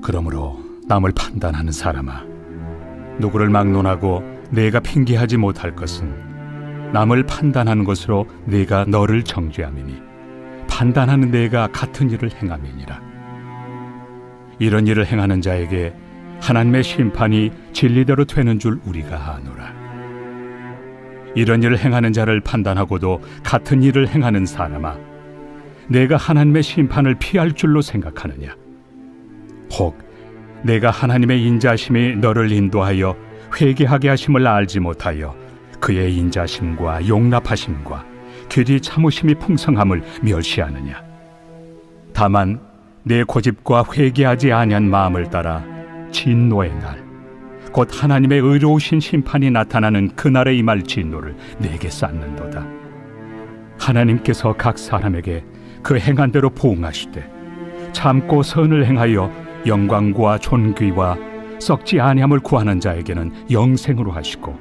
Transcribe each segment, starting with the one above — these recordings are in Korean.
그러므로 남을 판단하는 사람아, 누구를 막론하고 내가 핑계하지 못할 것은 남을 판단하는 것으로 내가 너를 정죄함이니 판단하는 내가 같은 일을 행함이니라. 이런 일을 행하는 자에게 하나님의 심판이 진리대로 되는 줄 우리가 아노라. 이런 일을 행하는 자를 판단하고도 같은 일을 행하는 사람아, 내가 하나님의 심판을 피할 줄로 생각하느냐? 혹 내가 하나님의 인자심이 너를 인도하여 회개하게 하심을 알지 못하여 그의 인자심과 용납하심과 길이 참으심이 풍성함을 멸시하느냐? 다만 내 고집과 회개하지 아니한 마음을 따라 진노의 날, 곧 하나님의 의로우신 심판이 나타나는 그날에 임할 진노를 내게 쌓는도다. 하나님께서 각 사람에게 그 행한 대로 보응하시되 참고 선을 행하여 영광과 존귀와 썩지 아니함을 구하는 자에게는 영생으로 하시고,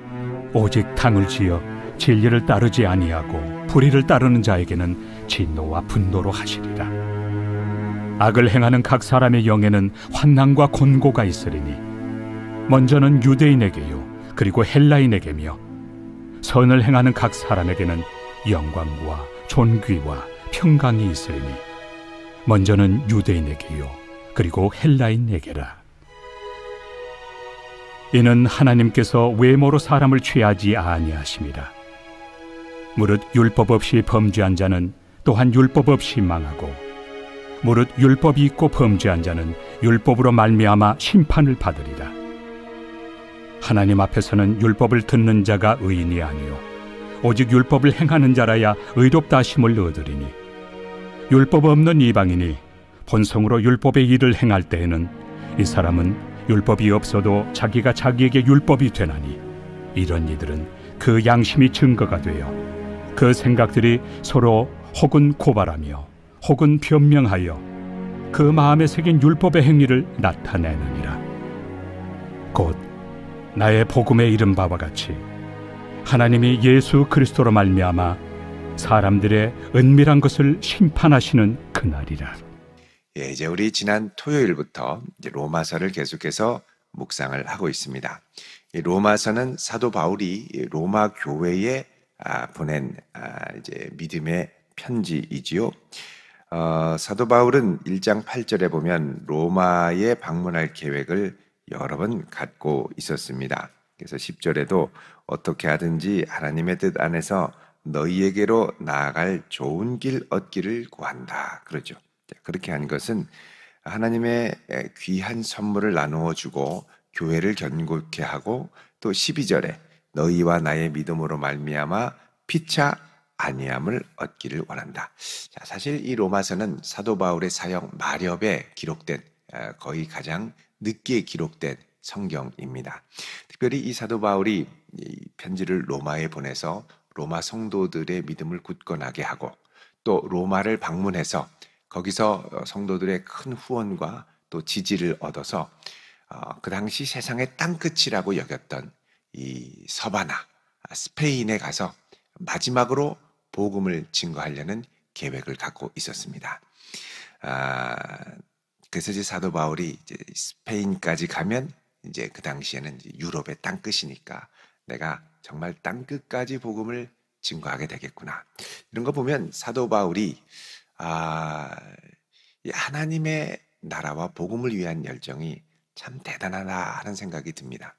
오직 당을 지어 진리를 따르지 아니하고 불의를 따르는 자에게는 진노와 분노로 하시리라. 악을 행하는 각 사람의 영에는 환난과 곤고가 있으리니 먼저는 유대인에게요 그리고 헬라인에게며, 선을 행하는 각 사람에게는 영광과 존귀와 평강이 있으리니 먼저는 유대인에게요 그리고 헬라인에게라. 이는 하나님께서 외모로 사람을 취하지 아니하심이라. 무릇 율법 없이 범죄한 자는 또한 율법 없이 망하고, 무릇 율법이 있고 범죄한 자는 율법으로 말미암아 심판을 받으리라. 하나님 앞에서는 율법을 듣는 자가 의인이 아니요 오직 율법을 행하는 자라야 의롭다 하심을 얻으리니, 율법 없는 이방인이 본성으로 율법의 일을 행할 때에는 이 사람은 율법이 없어도 자기가 자기에게 율법이 되나니, 이런 이들은 그 양심이 증거가 되어 그 생각들이 서로 혹은 고발하며 혹은 변명하여 그 마음에 새긴 율법의 행위를 나타내느니라. 곧 나의 복음에 이른 바와 같이 하나님이 예수 그리스도로 말미암아 사람들의 은밀한 것을 심판하시는 그날이라. 이제 우리 지난 토요일부터 이제 로마서를 계속해서 묵상을 하고 있습니다. 이 로마서는 사도 바울이 로마 교회에 보낸 이제 믿음의 편지이지요. 사도 바울은 1장 8절에 보면 로마에 방문할 계획을 여러 번 갖고 있었습니다. 그래서 10절에도 어떻게 하든지 하나님의 뜻 안에서 너희에게로 나아갈 좋은 길 얻기를 구한다, 그러죠. 그렇게 한 것은 하나님의 귀한 선물을 나누어 주고 교회를 견고케 하고, 또 12절에 너희와 나의 믿음으로 말미암아 피차 아니함을 얻기를 원한다. 자, 사실 이 로마서는 사도 바울의 사역 마렵에 기록된, 거의 가장 늦게 기록된 성경입니다. 특별히 이 사도 바울이 이 편지를 로마에 보내서 로마 성도들의 믿음을 굳건하게 하고, 또 로마를 방문해서 거기서 성도들의 큰 후원과 또 지지를 얻어서 그 당시 세상의 땅끝이라고 여겼던 이 서바나, 스페인에 가서 마지막으로 복음을 증거하려는 계획을 갖고 있었습니다. 그래서 이제 사도 바울이 이제 스페인까지 가면 이제 그 당시에는 이제 유럽의 땅끝이니까 내가 정말 땅끝까지 복음을 증거하게 되겠구나. 이런 거 보면 사도 바울이 이 하나님의 나라와 복음을 위한 열정이 참 대단하다 하는 생각이 듭니다.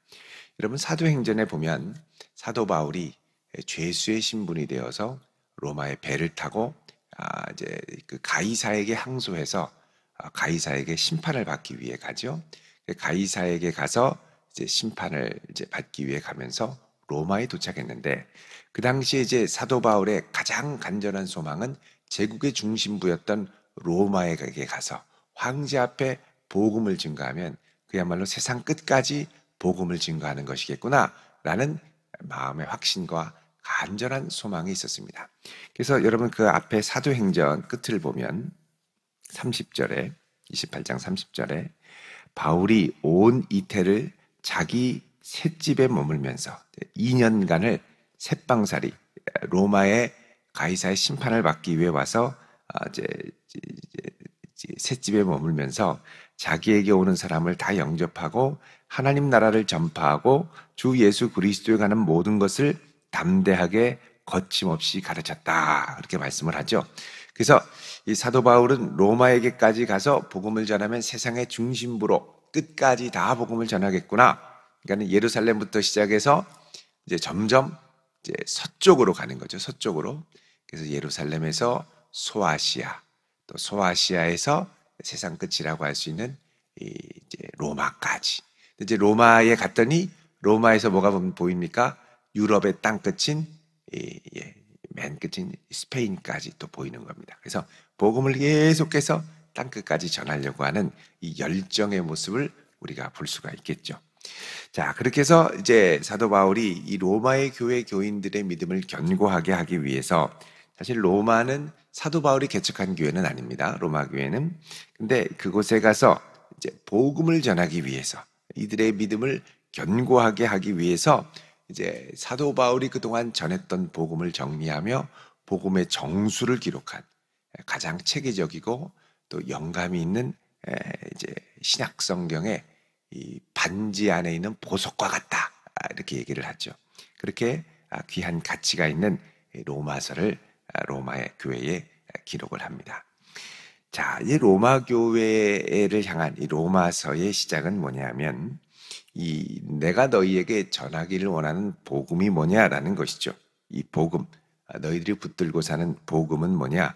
여러분, 사도행전에 보면 사도 바울이 죄수의 신분이 되어서 로마의 배를 타고 이제 그 가이사에게 항소해서 가이사에게 심판을 받기 위해 가죠. 가이사에게 가서 이제 심판을 이제 받기 위해 가면서 로마에 도착했는데, 그 당시에 이제 사도 바울의 가장 간절한 소망은 제국의 중심부였던 로마에 가서 황제 앞에 복음을 증거하면 그야말로 세상 끝까지 복음을 증거하는 것이겠구나라는 마음의 확신과 간절한 소망이 있었습니다. 그래서 여러분, 그 앞에 사도행전 끝을 보면 30절에 28장 30절에 바울이 온 이태를 자기 셋집에 머물면서 2년간을 셋방살이 로마의 가이사의 심판을 받기 위해 와서 이제 셋집에 머물면서 자기에게 오는 사람을 다 영접하고 하나님 나라를 전파하고 주 예수 그리스도에 관한 모든 것을 담대하게 거침없이 가르쳤다. 그렇게 말씀을 하죠. 그래서 이 사도 바울은 로마에게까지 가서 복음을 전하면 세상의 중심부로 끝까지 다 복음을 전하겠구나. 그러니까 예루살렘부터 시작해서 이제 점점 이제 서쪽으로 가는 거죠. 서쪽으로. 그래서 예루살렘에서 소아시아, 또 소아시아에서 세상 끝이라고 할 수 있는 이제 로마까지. 이제 로마에 갔더니 로마에서 뭐가 보입니까? 유럽의 땅 끝인 맨 끝인 스페인까지 또 보이는 겁니다. 그래서 복음을 계속해서 땅 끝까지 전하려고 하는 이 열정의 모습을 우리가 볼 수가 있겠죠. 자, 그렇게 해서 이제 사도 바울이 이 로마의 교회 교인들의 믿음을 견고하게 하기 위해서, 사실 로마는 사도 바울이 개척한 교회는 아닙니다. 로마 교회는. 근데 그곳에 가서 이제 복음을 전하기 위해서, 이들의 믿음을 견고하게 하기 위해서 이제 사도 바울이 그동안 전했던 복음을 정리하며 복음의 정수를 기록한 가장 체계적이고 또 영감이 있는 이제 신약 성경의 이 반지 안에 있는 보석과 같다, 이렇게 얘기를 하죠. 그렇게 귀한 가치가 있는 로마서를 로마의 교회에 기록을 합니다. 자, 이 로마 교회를 향한 이 로마서의 시작은 뭐냐면, 이 내가 너희에게 전하기를 원하는 복음이 뭐냐라는 것이죠. 이 복음, 너희들이 붙들고 사는 복음은 뭐냐?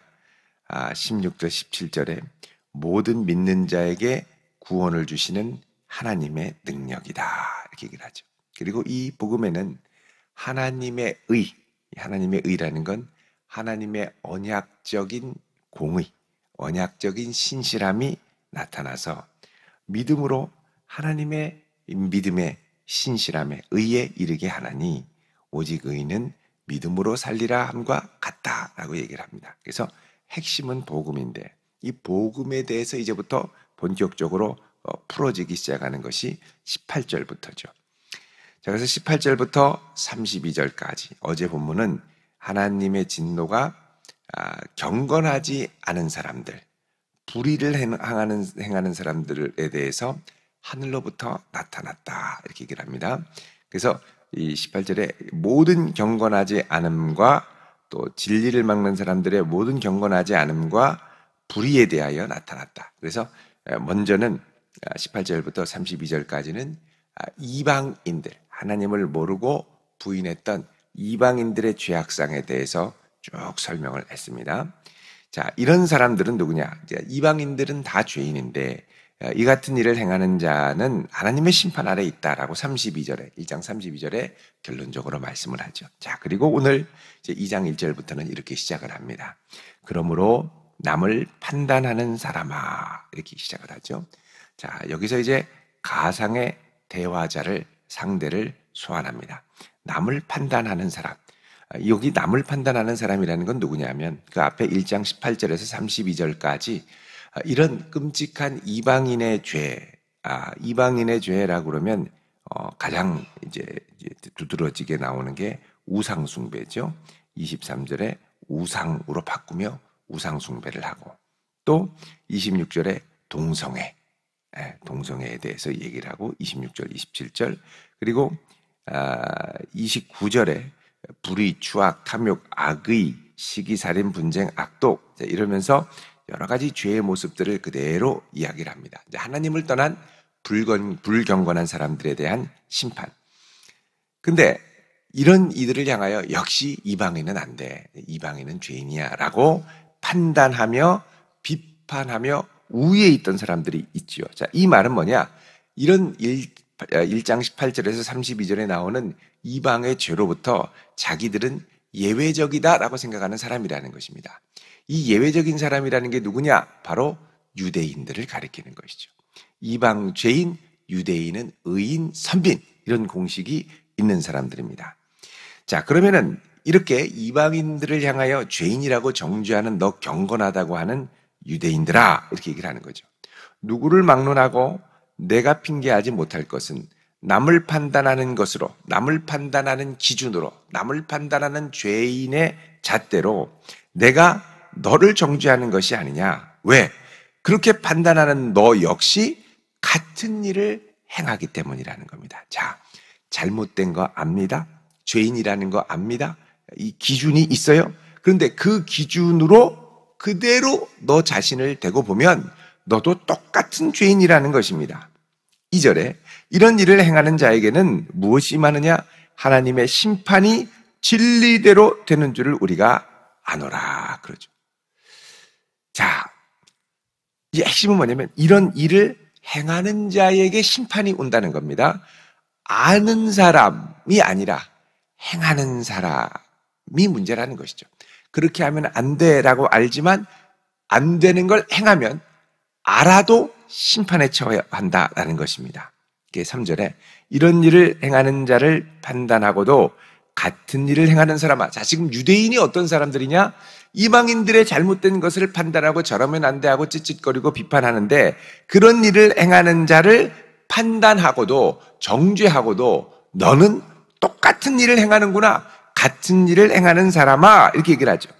16절 17절에 모든 믿는 자에게 구원을 주시는 하나님의 능력이다, 이렇게 얘기를 하죠. 그리고 이 복음에는 하나님의 의라는 건 하나님의 언약적인 공의, 언약적인 신실함이 나타나서 믿음으로 하나님의 믿음의 신실함에 의에 이르게 하나니 오직 의는 믿음으로 살리라 함과 같다라고 얘기를 합니다. 그래서 핵심은 복음인데, 이 복음에 대해서 이제부터 본격적으로 풀어지기 시작하는 것이 18절부터죠. 자, 그래서 18절부터 32절까지 어제 본문은 하나님의 진노가 경건하지 않은 사람들, 불의를 행하는 사람들에 대해서 하늘로부터 나타났다, 이렇게 얘기를 합니다. 그래서 이 18절에 모든 경건하지 않음과 또 진리를 막는 사람들의 모든 경건하지 않음과 불의에 대하여 나타났다. 그래서 먼저는 18절부터 32절까지는 이방인들, 하나님을 모르고 부인했던 이방인들의 죄악상에 대해서 쭉 설명을 했습니다. 자, 이런 사람들은 누구냐? 이제 이방인들은 다 죄인인데 이 같은 일을 행하는 자는 하나님의 심판 아래 있다라고 32절에, 1장 32절에 결론적으로 말씀을 하죠. 자, 그리고 오늘 이제 2장 1절부터는 이렇게 시작을 합니다. 그러므로 남을 판단하는 사람아, 이렇게 시작을 하죠. 자, 여기서 이제 가상의 대화자를, 상대를 소환합니다. 남을 판단하는 사람. 여기 남을 판단하는 사람이라는 건 누구냐면 그 앞에 1장 18절에서 32절까지 이런 끔찍한 이방인의 죄, 이방인의 죄라고 그러면 가장 이제 두드러지게 나오는 게 우상숭배죠. 23절에 우상으로 바꾸며 우상숭배를 하고, 또 26절에 동성애, 동성애에 대해서 얘기를 하고 26절, 27절, 그리고 29절에 불의, 추악, 탐욕, 악의, 시기살인, 분쟁, 악독, 이러면서 여러 가지 죄의 모습들을 그대로 이야기를 합니다. 이제 하나님을 떠난 불경건한 사람들에 대한 심판. 근데 이런 이들을 향하여 역시 이방인은 안 돼, 이방인은 죄인이야 라고 판단하며 비판하며 우위에 있던 사람들이 있지요. 자, 이 말은 뭐냐? 이런 1장 18절에서 32절에 나오는 이방의 죄로부터 자기들은 예외적이다라고 생각하는 사람이라는 것입니다. 이 예외적인 사람이라는 게 누구냐? 바로 유대인들을 가리키는 것이죠. 이방 죄인, 유대인은 의인, 선빈, 이런 공식이 있는 사람들입니다. 자, 그러면은 이렇게 이방인들을 향하여 죄인이라고 정죄하는 너 경건하다고 하는 유대인들아, 이렇게 얘기를 하는 거죠. 누구를 막론하고 내가 핑계하지 못할 것은 남을 판단하는 것으로, 남을 판단하는 기준으로, 남을 판단하는 죄인의 잣대로 내가 너를 정죄하는 것이 아니냐. 왜? 그렇게 판단하는 너 역시 같은 일을 행하기 때문이라는 겁니다. 자, 잘못된 거 압니다. 죄인이라는 거 압니다. 이 기준이 있어요. 그런데 그 기준으로 그대로 너 자신을 대고 보면 너도 똑같은 죄인이라는 것입니다. 2절에 이런 일을 행하는 자에게는 무엇이 많으냐? 하나님의 심판이 진리대로 되는 줄을 우리가 아노라 그러죠. 자, 이 핵심은 뭐냐면 이런 일을 행하는 자에게 심판이 온다는 겁니다. 아는 사람이 아니라 행하는 사람이 문제라는 것이죠. 그렇게 하면 안 돼라고 알지만 안 되는 걸 행하면 알아도 심판에 처해야 한다라는 것입니다. 3절에 이런 일을 행하는 자를 판단하고도 같은 일을 행하는 사람아. 자, 지금 유대인이 어떤 사람들이냐? 이방인들의 잘못된 것을 판단하고 저러면 안 돼 하고 찌릿거리고 비판하는데 그런 일을 행하는 자를 판단하고도 정죄하고도 너는 똑같은 일을 행하는구나. 같은 일을 행하는 사람아. 이렇게 얘기를 하죠.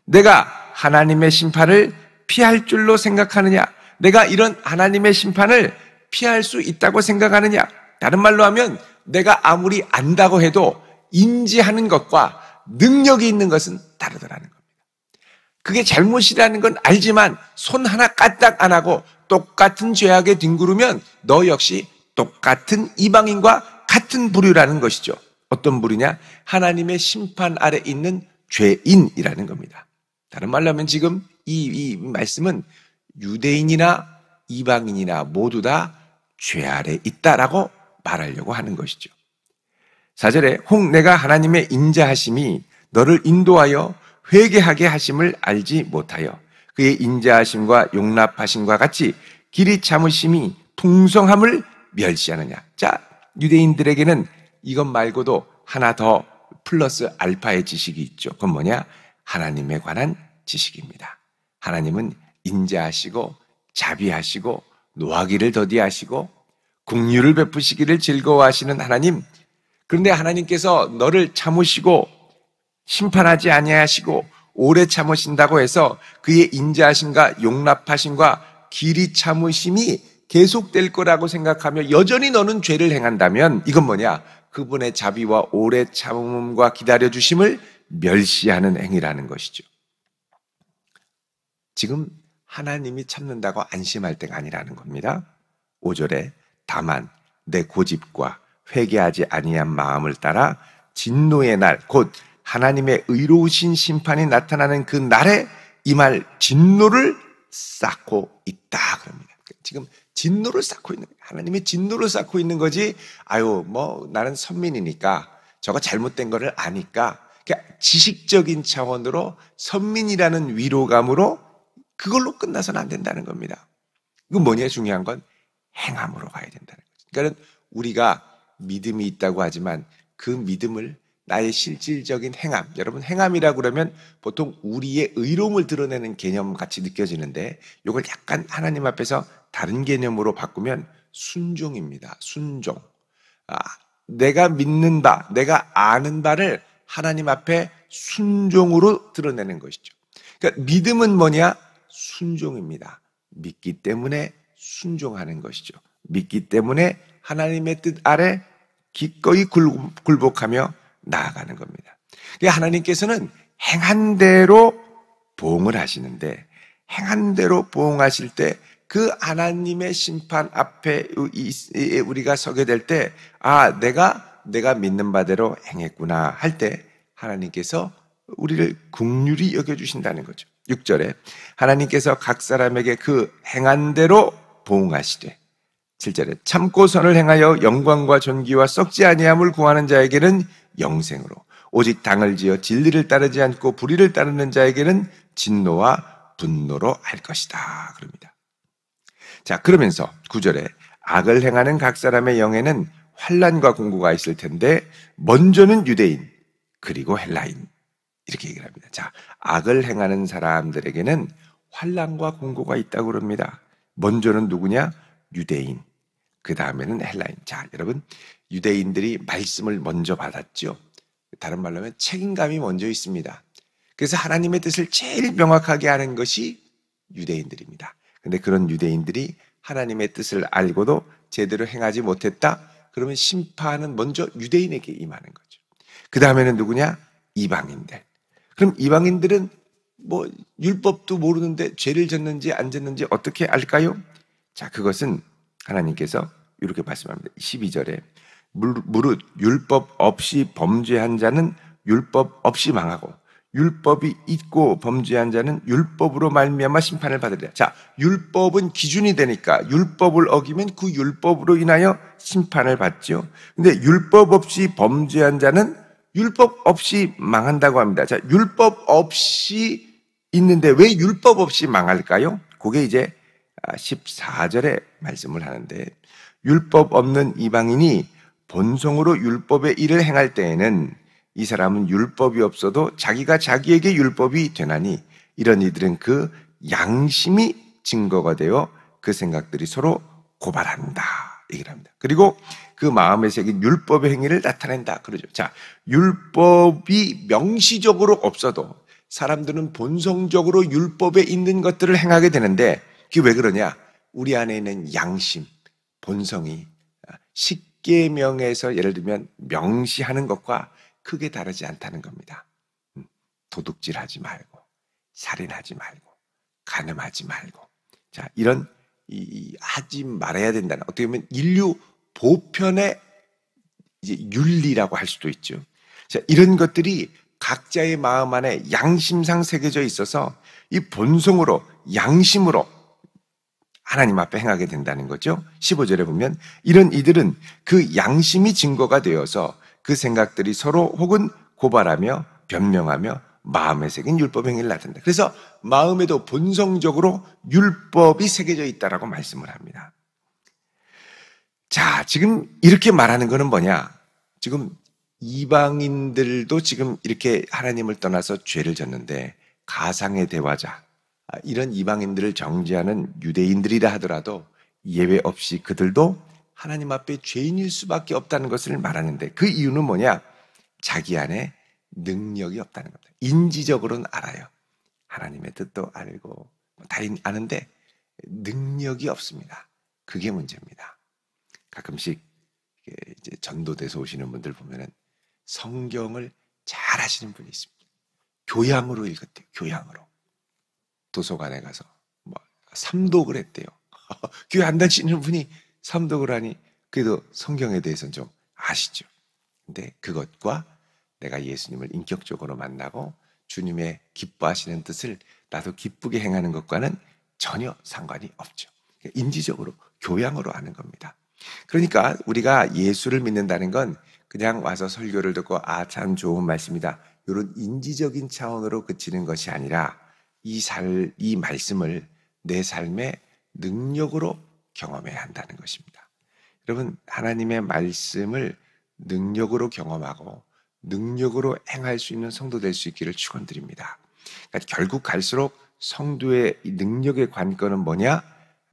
내가 하나님의 심판을 피할 줄로 생각하느냐? 내가 이런 하나님의 심판을 피할 수 있다고 생각하느냐? 다른 말로 하면 내가 아무리 안다고 해도 인지하는 것과 능력이 있는 것은 다르더라는 겁니다. 그게 잘못이라는 건 알지만 손 하나 까딱 안 하고 똑같은 죄악에 뒹구르면 너 역시 똑같은 이방인과 같은 부류라는 것이죠. 어떤 부류냐? 하나님의 심판 아래 있는 죄인이라는 겁니다. 다른 말로 하면 지금 이 말씀은 유대인이나 이방인이나 모두 다 죄 아래 있다라고 말하려고 하는 것이죠. 4절에 혹 내가 하나님의 인자하심이 너를 인도하여 회개하게 하심을 알지 못하여 그의 인자하심과 용납하심과 같이 길이 참으심이 풍성함을 멸시하느냐. 자, 유대인들에게는 이것 말고도 하나 더 플러스 알파의 지식이 있죠. 그건 뭐냐? 하나님에 관한 지식입니다. 하나님은 인자하시고 자비하시고 노하기를 더디하시고 긍휼을 베푸시기를 즐거워하시는 하나님. 그런데 하나님께서 너를 참으시고 심판하지 아니하시고 오래 참으신다고 해서 그의 인자하심과 용납하심과 길이 참으심이 계속될 거라고 생각하며 여전히 너는 죄를 행한다면 이건 뭐냐? 그분의 자비와 오래 참음과 기다려주심을 멸시하는 행위라는 것이죠. 지금 하나님이 참는다고 안심할 때가 아니라는 겁니다. 5절에 다만 내 고집과 회개하지 아니한 마음을 따라 진노의 날, 곧 하나님의 의로우신 심판이 나타나는 그 날에 임할 진노를 쌓고 있다 그럽니다. 지금 진노를 쌓고 있는 거예요. 하나님의 진노를 쌓고 있는 거지. 아유, 뭐 나는 선민이니까 저거 잘못된 거를 아니까 그러니까 지식적인 차원으로 선민이라는 위로감으로 그걸로 끝나서는 안 된다는 겁니다. 이건 뭐냐? 중요한 건 행함으로 가야 된다는 거죠. 그러니까 우리가 믿음이 있다고 하지만 그 믿음을 나의 실질적인 행함, 여러분 행함이라고 그러면 보통 우리의 의로움을 드러내는 개념 같이 느껴지는데 이걸 약간 하나님 앞에서 다른 개념으로 바꾸면 순종입니다. 순종. 내가 믿는 바, 내가 아는 바를 하나님 앞에 순종으로 드러내는 것이죠. 그러니까 믿음은 뭐냐? 순종입니다. 믿기 때문에 순종하는 것이죠. 믿기 때문에 하나님의 뜻 아래 기꺼이 굴복하며 나아가는 겁니다. 그러니까 하나님께서는 행한 대로 보응을 하시는데 행한 대로 보응하실 때 그 하나님의 심판 앞에 우리가 서게 될 때 내가 믿는 바대로 행했구나 할 때 하나님께서 우리를 긍휼히 여겨주신다는 거죠. 6절에 하나님께서 각 사람에게 그 행한 대로 보응하시되 7절에 참고 선을 행하여 영광과 존귀와 썩지 아니함을 구하는 자에게는 영생으로 오직 당을 지어 진리를 따르지 않고 불의를 따르는 자에게는 진노와 분노로 할 것이다 그럽니다. 자, 그러면서 9절에 악을 행하는 각 사람의 영에는 환난과 공고가 있을 텐데 먼저는 유대인 그리고 헬라인 이렇게 얘기를 합니다. 자, 악을 행하는 사람들에게는 환난과 공고가 있다고 그럽니다. 먼저는 누구냐? 유대인. 그 다음에는 헬라인. 자, 여러분 유대인들이 말씀을 먼저 받았죠. 다른 말로 하면 책임감이 먼저 있습니다. 그래서 하나님의 뜻을 제일 명확하게 하는 것이 유대인들입니다. 근데 그런 유대인들이 하나님의 뜻을 알고도 제대로 행하지 못했다? 그러면 심판은 먼저 유대인에게 임하는 거죠. 그 다음에는 누구냐? 이방인들. 그럼 이방인들은 뭐 율법도 모르는데 죄를 졌는지 안 졌는지 어떻게 알까요? 자, 그것은 하나님께서 이렇게 말씀합니다. 12절에 무릇 율법 없이 범죄한 자는 율법 없이 망하고 율법이 있고 범죄한 자는 율법으로 말미암아 심판을 받으리라. 자, 율법은 기준이 되니까 율법을 어기면 그 율법으로 인하여 심판을 받죠. 근데 율법 없이 범죄한 자는 율법 없이 망한다고 합니다. 자, 율법 없이 있는데 왜 율법 없이 망할까요? 그게 이제 14절에 말씀을 하는데, 율법 없는 이방인이 본성으로 율법의 일을 행할 때에는 이 사람은 율법이 없어도 자기가 자기에게 율법이 되나니 이런 이들은 그 양심이 증거가 되어 그 생각들이 서로 고발한다 얘기를 합니다. 그리고 그 마음에 새긴 율법의 행위를 나타낸다 그러죠. 자, 율법이 명시적으로 없어도 사람들은 본성적으로 율법에 있는 것들을 행하게 되는데, 그게 왜 그러냐? 우리 안에 있는 양심, 본성이 십계명에서 예를 들면 명시하는 것과 크게 다르지 않다는 겁니다. 도둑질하지 말고, 살인하지 말고, 간음하지 말고, 자, 이런 하지 말아야 된다는, 어떻게 보면 인류 보편의 이제 윤리라고 할 수도 있죠. 자, 이런 것들이 각자의 마음 안에 양심상 새겨져 있어서 이 본성으로, 양심으로 하나님 앞에 행하게 된다는 거죠. 15절에 보면 이런 이들은 그 양심이 증거가 되어서 그 생각들이 서로 혹은 고발하며 변명하며 마음에 새긴 율법 행위를 나타낸다. 그래서 마음에도 본성적으로 율법이 새겨져 있다라고 말씀을 합니다. 자, 지금 이렇게 말하는 거는 뭐냐? 지금 이방인들도 지금 이렇게 하나님을 떠나서 죄를 졌는데 가상의 대화자, 이런 이방인들을 정죄하는 유대인들이라 하더라도 예외 없이 그들도 하나님 앞에 죄인일 수밖에 없다는 것을 말하는데, 그 이유는 뭐냐? 자기 안에 능력이 없다는 겁니다. 인지적으로는 알아요. 하나님의 뜻도 알고 다 아는데 능력이 없습니다. 그게 문제입니다. 가끔씩 이제 전도돼서 오시는 분들 보면은 성경을 잘 하시는 분이 있습니다. 교양으로 읽었대요. 교양으로. 도서관에 가서 뭐 삼독을 했대요. 교회 안 다니시는 분이 삼독을 하니 그래도 성경에 대해서는 좀 아시죠. 근데 그것과 내가 예수님을 인격적으로 만나고 주님의 기뻐하시는 뜻을 나도 기쁘게 행하는 것과는 전혀 상관이 없죠. 인지적으로, 교양으로 아는 겁니다. 그러니까 우리가 예수를 믿는다는 건 그냥 와서 설교를 듣고 참 좋은 말씀이다, 이런 인지적인 차원으로 그치는 것이 아니라 이 말씀을 내 삶의 능력으로 경험해야 한다는 것입니다. 여러분, 하나님의 말씀을 능력으로 경험하고 능력으로 행할 수 있는 성도 될 수 있기를 축원드립니다. 그러니까 결국 갈수록 성도의 능력의 관건은 뭐냐?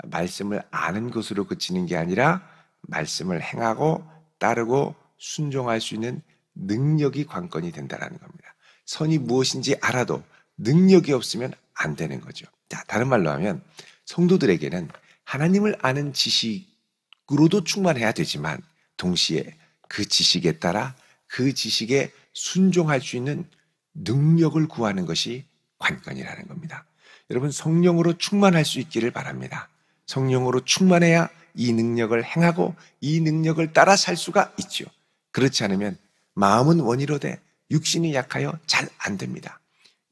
말씀을 아는 것으로 그치는 게 아니라 말씀을 행하고 따르고 순종할 수 있는 능력이 관건이 된다는 겁니다. 선이 무엇인지 알아도 능력이 없으면 안 되는 거죠. 자, 다른 말로 하면 성도들에게는 하나님을 아는 지식으로도 충만해야 되지만 동시에 그 지식에 따라 그 지식에 순종할 수 있는 능력을 구하는 것이 관건이라는 겁니다. 여러분, 성령으로 충만할 수 있기를 바랍니다. 성령으로 충만해야 이 능력을 행하고 이 능력을 따라 살 수가 있죠. 그렇지 않으면 마음은 원이로되 육신이 약하여 잘 안 됩니다.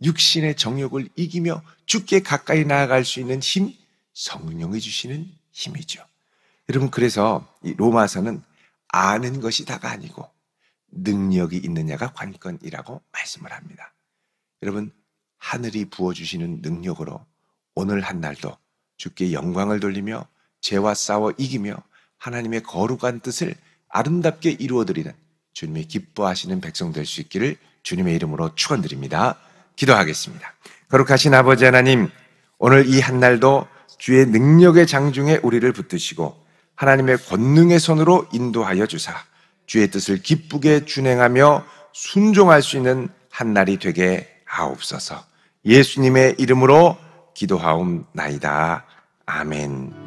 육신의 정욕을 이기며 주께 가까이 나아갈 수 있는 힘, 성령이 주시는 힘이죠. 여러분, 그래서 이 로마서는 아는 것이 다가 아니고 능력이 있느냐가 관건이라고 말씀을 합니다. 여러분, 하늘이 부어주시는 능력으로 오늘 한 날도 주께 영광을 돌리며 죄와 싸워 이기며 하나님의 거룩한 뜻을 아름답게 이루어드리는 주님의 기뻐하시는 백성 될 수 있기를 주님의 이름으로 축원드립니다. 기도하겠습니다. 거룩하신 아버지 하나님, 오늘 이 한 날도 주의 능력의 장중에 우리를 붙드시고 하나님의 권능의 손으로 인도하여 주사 주의 뜻을 기쁘게 준행하며 순종할 수 있는 한 날이 되게 하옵소서. 예수님의 이름으로 기도하옵나이다. 아멘.